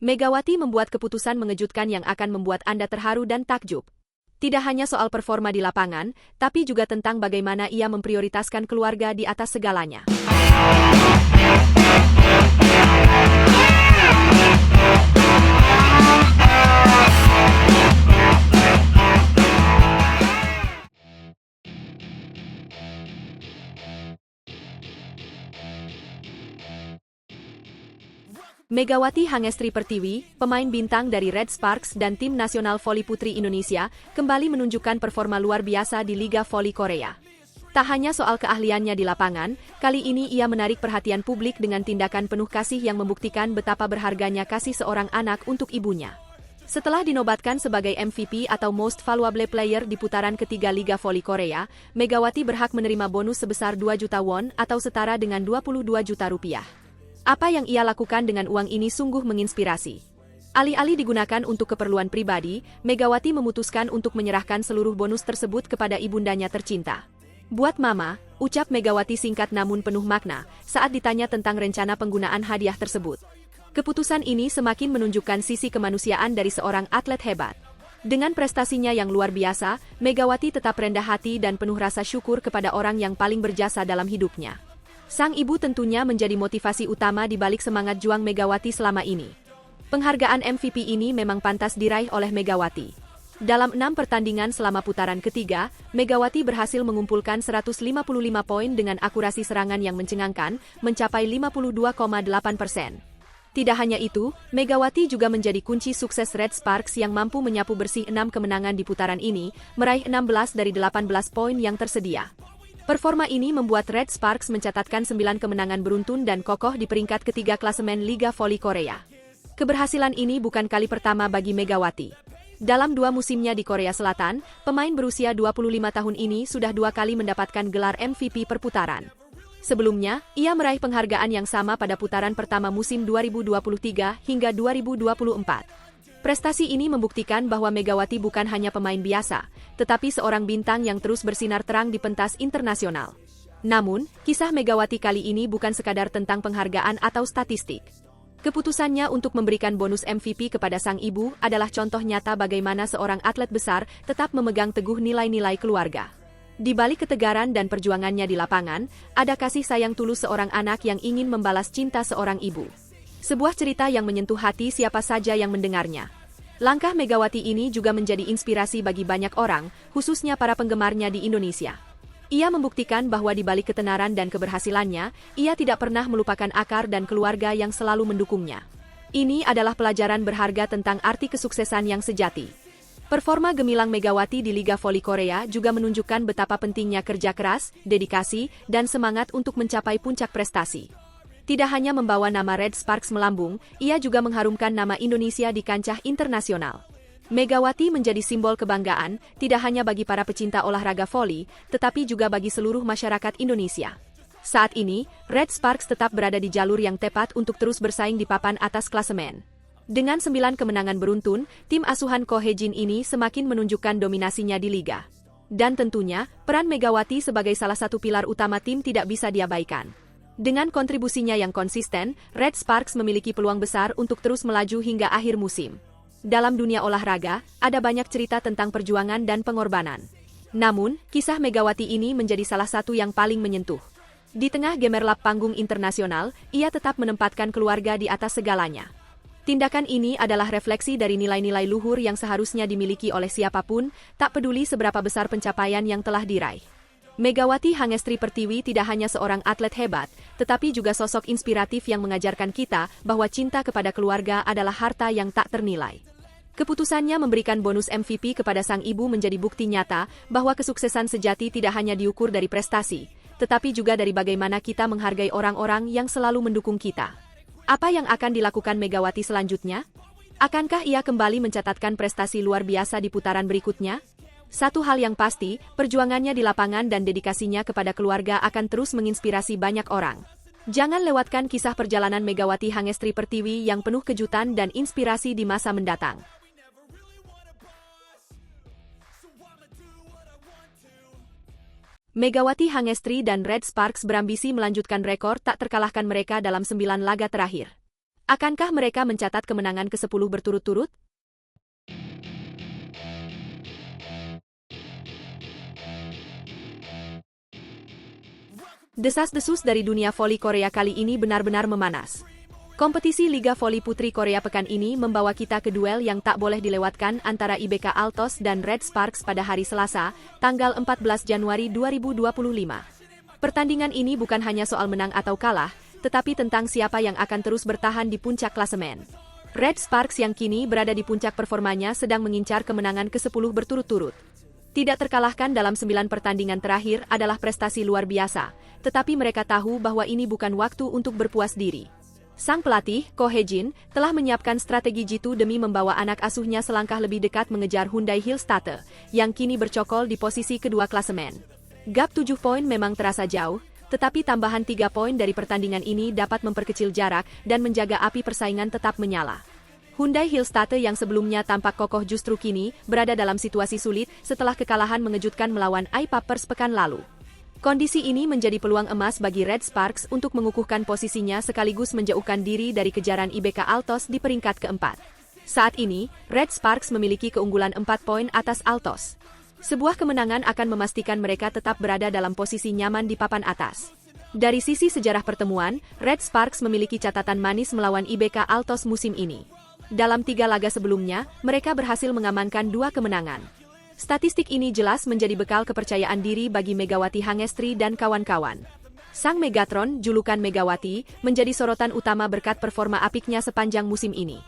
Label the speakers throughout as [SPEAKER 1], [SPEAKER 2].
[SPEAKER 1] Megawati membuat keputusan mengejutkan yang akan membuat Anda terharu dan takjub. Tidak hanya soal performa di lapangan, tapi juga tentang bagaimana ia memprioritaskan keluarga di atas segalanya. Megawati Hangestri Pertiwi, pemain bintang dari Red Sparks dan Tim Nasional Voli Putri Indonesia, kembali menunjukkan performa luar biasa di Liga Voli Korea. Tak hanya soal keahliannya di lapangan, kali ini ia menarik perhatian publik dengan tindakan penuh kasih yang membuktikan betapa berharganya kasih seorang anak untuk ibunya. Setelah dinobatkan sebagai MVP atau Most Valuable Player di putaran ketiga Liga Voli Korea, Megawati berhak menerima bonus sebesar 2 juta won atau setara dengan 22 juta rupiah. Apa yang ia lakukan dengan uang ini sungguh menginspirasi. Alih-alih digunakan untuk keperluan pribadi, Megawati memutuskan untuk menyerahkan seluruh bonus tersebut kepada ibundanya tercinta. Buat Mama, ucap Megawati singkat namun penuh makna saat ditanya tentang rencana penggunaan hadiah tersebut. Keputusan ini semakin menunjukkan sisi kemanusiaan dari seorang atlet hebat. Dengan prestasinya yang luar biasa, Megawati tetap rendah hati dan penuh rasa syukur kepada orang yang paling berjasa dalam hidupnya. Sang ibu tentunya menjadi motivasi utama di balik semangat juang Megawati selama ini. Penghargaan MVP ini memang pantas diraih oleh Megawati. Dalam 6 pertandingan selama putaran ketiga, Megawati berhasil mengumpulkan 155 poin dengan akurasi serangan yang mencengangkan, mencapai 52,8%. Tidak hanya itu, Megawati juga menjadi kunci sukses Red Sparks yang mampu menyapu bersih 6 kemenangan di putaran ini, meraih 16 dari 18 poin yang tersedia. Performa ini membuat Red Sparks mencatatkan 9 kemenangan beruntun dan kokoh di peringkat ketiga klasemen Liga Voli Korea. Keberhasilan ini bukan kali pertama bagi Megawati. Dalam 2 musimnya di Korea Selatan, pemain berusia 25 tahun ini sudah 2 kali mendapatkan gelar MVP per putaran. Sebelumnya, ia meraih penghargaan yang sama pada putaran pertama musim 2023 hingga 2024. Prestasi ini membuktikan bahwa Megawati bukan hanya pemain biasa, tetapi seorang bintang yang terus bersinar terang di pentas internasional. Namun, kisah Megawati kali ini bukan sekadar tentang penghargaan atau statistik. Keputusannya untuk memberikan bonus MVP kepada sang ibu adalah contoh nyata bagaimana seorang atlet besar tetap memegang teguh nilai-nilai keluarga. Di balik ketegaran dan perjuangannya di lapangan, ada kasih sayang tulus seorang anak yang ingin membalas cinta seorang ibu. Sebuah cerita yang menyentuh hati siapa saja yang mendengarnya. Langkah Megawati ini juga menjadi inspirasi bagi banyak orang, khususnya para penggemarnya di Indonesia. Ia membuktikan bahwa di balik ketenaran dan keberhasilannya, ia tidak pernah melupakan akar dan keluarga yang selalu mendukungnya. Ini adalah pelajaran berharga tentang arti kesuksesan yang sejati. Performa gemilang Megawati di Liga Voli Korea juga menunjukkan betapa pentingnya kerja keras, dedikasi, dan semangat untuk mencapai puncak prestasi. Tidak hanya membawa nama Red Sparks melambung, ia juga mengharumkan nama Indonesia di kancah internasional. Megawati menjadi simbol kebanggaan, tidak hanya bagi para pecinta olahraga voli, tetapi juga bagi seluruh masyarakat Indonesia. Saat ini, Red Sparks tetap berada di jalur yang tepat untuk terus bersaing di papan atas klasemen. Dengan 9 kemenangan beruntun, tim asuhan Ko Hye-jin ini semakin menunjukkan dominasinya di liga. Dan tentunya, peran Megawati sebagai salah satu pilar utama tim tidak bisa diabaikan. Dengan kontribusinya yang konsisten, Red Sparks memiliki peluang besar untuk terus melaju hingga akhir musim. Dalam dunia olahraga, ada banyak cerita tentang perjuangan dan pengorbanan. Namun, kisah Megawati ini menjadi salah satu yang paling menyentuh. Di tengah gemerlap panggung internasional, ia tetap menempatkan keluarga di atas segalanya. Tindakan ini adalah refleksi dari nilai-nilai luhur yang seharusnya dimiliki oleh siapapun, tak peduli seberapa besar pencapaian yang telah diraih. Megawati Hangestri Pertiwi tidak hanya seorang atlet hebat, tetapi juga sosok inspiratif yang mengajarkan kita bahwa cinta kepada keluarga adalah harta yang tak ternilai. Keputusannya memberikan bonus MVP kepada sang ibu menjadi bukti nyata bahwa kesuksesan sejati tidak hanya diukur dari prestasi, tetapi juga dari bagaimana kita menghargai orang-orang yang selalu mendukung kita. Apa yang akan dilakukan Megawati selanjutnya? Akankah ia kembali mencatatkan prestasi luar biasa di putaran berikutnya? Satu hal yang pasti, perjuangannya di lapangan dan dedikasinya kepada keluarga akan terus menginspirasi banyak orang. Jangan lewatkan kisah perjalanan Megawati Hangestri Pertiwi yang penuh kejutan dan inspirasi di masa mendatang. Megawati Hangestri dan Red Sparks berambisi melanjutkan rekor tak terkalahkan mereka dalam 9 laga terakhir. Akankah mereka mencatat kemenangan ke-10 berturut-turut? Desas-desus dari dunia voli Korea kali ini benar-benar memanas. Kompetisi Liga Voli Putri Korea pekan ini membawa kita ke duel yang tak boleh dilewatkan antara IBK Altos dan Red Sparks pada hari Selasa, tanggal 14 Januari 2025. Pertandingan ini bukan hanya soal menang atau kalah, tetapi tentang siapa yang akan terus bertahan di puncak klasemen. Red Sparks yang kini berada di puncak performanya sedang mengincar kemenangan ke-10 berturut-turut. Tidak terkalahkan dalam 9 pertandingan terakhir adalah prestasi luar biasa, tetapi mereka tahu bahwa ini bukan waktu untuk berpuas diri. Sang pelatih, Ko Hye-jin, telah menyiapkan strategi jitu demi membawa anak asuhnya selangkah lebih dekat mengejar Hyundai Hillstatter, yang kini bercokol di posisi kedua klasemen. Gap 7 poin memang terasa jauh, tetapi tambahan 3 poin dari pertandingan ini dapat memperkecil jarak dan menjaga api persaingan tetap menyala. Hyundai Hillstatter yang sebelumnya tampak kokoh justru kini berada dalam situasi sulit setelah kekalahan mengejutkan melawan iPapers pekan lalu. Kondisi ini menjadi peluang emas bagi Red Sparks untuk mengukuhkan posisinya sekaligus menjauhkan diri dari kejaran IBK Altos di peringkat keempat. Saat ini, Red Sparks memiliki keunggulan 4 poin atas Altos. Sebuah kemenangan akan memastikan mereka tetap berada dalam posisi nyaman di papan atas. Dari sisi sejarah pertemuan, Red Sparks memiliki catatan manis melawan IBK Altos musim ini. Dalam 3 laga sebelumnya, mereka berhasil mengamankan 2 kemenangan. Statistik ini jelas menjadi bekal kepercayaan diri bagi Megawati Hangestri dan kawan-kawan. Sang Megatron, julukan Megawati, menjadi sorotan utama berkat performa apiknya sepanjang musim ini.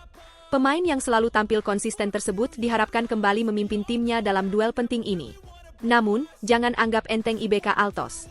[SPEAKER 1] Pemain yang selalu tampil konsisten tersebut diharapkan kembali memimpin timnya dalam duel penting ini. Namun, jangan anggap enteng IBK Altos.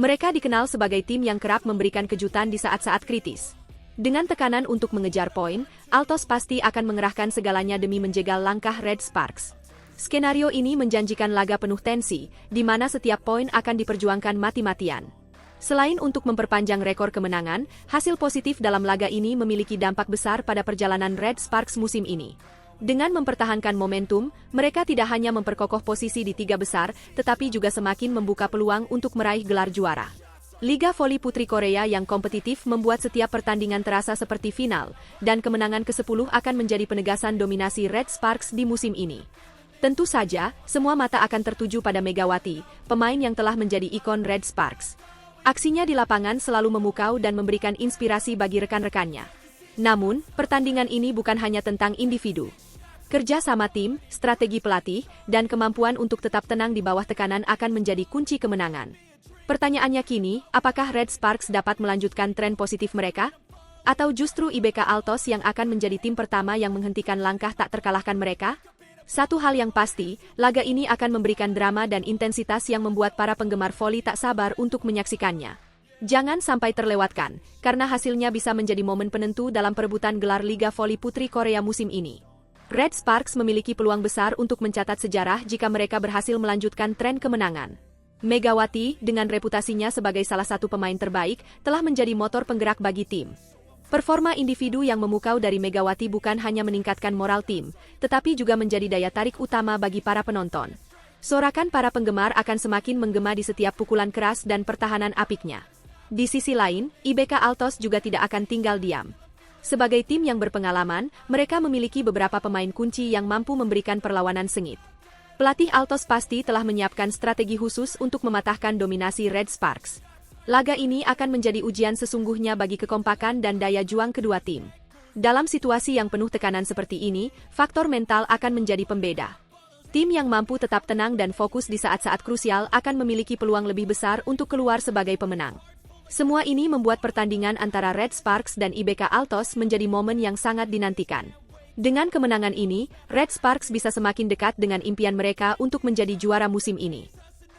[SPEAKER 1] Mereka dikenal sebagai tim yang kerap memberikan kejutan di saat-saat kritis. Dengan tekanan untuk mengejar poin, Altos pasti akan mengerahkan segalanya demi menjegal langkah Red Sparks. Skenario ini menjanjikan laga penuh tensi, di mana setiap poin akan diperjuangkan mati-matian. Selain untuk memperpanjang rekor kemenangan, hasil positif dalam laga ini memiliki dampak besar pada perjalanan Red Sparks musim ini. Dengan mempertahankan momentum, mereka tidak hanya memperkokoh posisi di 3 besar, tetapi juga semakin membuka peluang untuk meraih gelar juara. Liga Voli Putri Korea yang kompetitif membuat setiap pertandingan terasa seperti final, dan kemenangan ke-10 akan menjadi penegasan dominasi Red Sparks di musim ini. Tentu saja, semua mata akan tertuju pada Megawati, pemain yang telah menjadi ikon Red Sparks. Aksinya di lapangan selalu memukau dan memberikan inspirasi bagi rekan-rekannya. Namun, pertandingan ini bukan hanya tentang individu. Kerja sama tim, strategi pelatih, dan kemampuan untuk tetap tenang di bawah tekanan akan menjadi kunci kemenangan. Pertanyaannya kini, apakah Red Sparks dapat melanjutkan tren positif mereka? Atau justru IBK Altos yang akan menjadi tim pertama yang menghentikan langkah tak terkalahkan mereka? Satu hal yang pasti, laga ini akan memberikan drama dan intensitas yang membuat para penggemar voli tak sabar untuk menyaksikannya. Jangan sampai terlewatkan, karena hasilnya bisa menjadi momen penentu dalam perebutan gelar Liga Voli Putri Korea musim ini. Red Sparks memiliki peluang besar untuk mencatat sejarah jika mereka berhasil melanjutkan tren kemenangan. Megawati, dengan reputasinya sebagai salah satu pemain terbaik, telah menjadi motor penggerak bagi tim. Performa individu yang memukau dari Megawati bukan hanya meningkatkan moral tim, tetapi juga menjadi daya tarik utama bagi para penonton. Sorakan para penggemar akan semakin menggema di setiap pukulan keras dan pertahanan apiknya. Di sisi lain, IBK Altos juga tidak akan tinggal diam. Sebagai tim yang berpengalaman, mereka memiliki beberapa pemain kunci yang mampu memberikan perlawanan sengit. Pelatih Altos pasti telah menyiapkan strategi khusus untuk mematahkan dominasi Red Sparks. Laga ini akan menjadi ujian sesungguhnya bagi kekompakan dan daya juang kedua tim. Dalam situasi yang penuh tekanan seperti ini, faktor mental akan menjadi pembeda. Tim yang mampu tetap tenang dan fokus di saat-saat krusial akan memiliki peluang lebih besar untuk keluar sebagai pemenang. Semua ini membuat pertandingan antara Red Sparks dan IBK Altos menjadi momen yang sangat dinantikan. Dengan kemenangan ini, Red Sparks bisa semakin dekat dengan impian mereka untuk menjadi juara musim ini.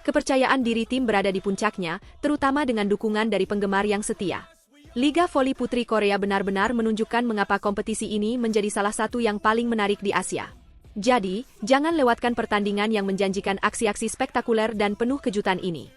[SPEAKER 1] Kepercayaan diri tim berada di puncaknya, terutama dengan dukungan dari penggemar yang setia. Liga Voli Putri Korea benar-benar menunjukkan mengapa kompetisi ini menjadi salah satu yang paling menarik di Asia. Jadi, jangan lewatkan pertandingan yang menjanjikan aksi-aksi spektakuler dan penuh kejutan ini.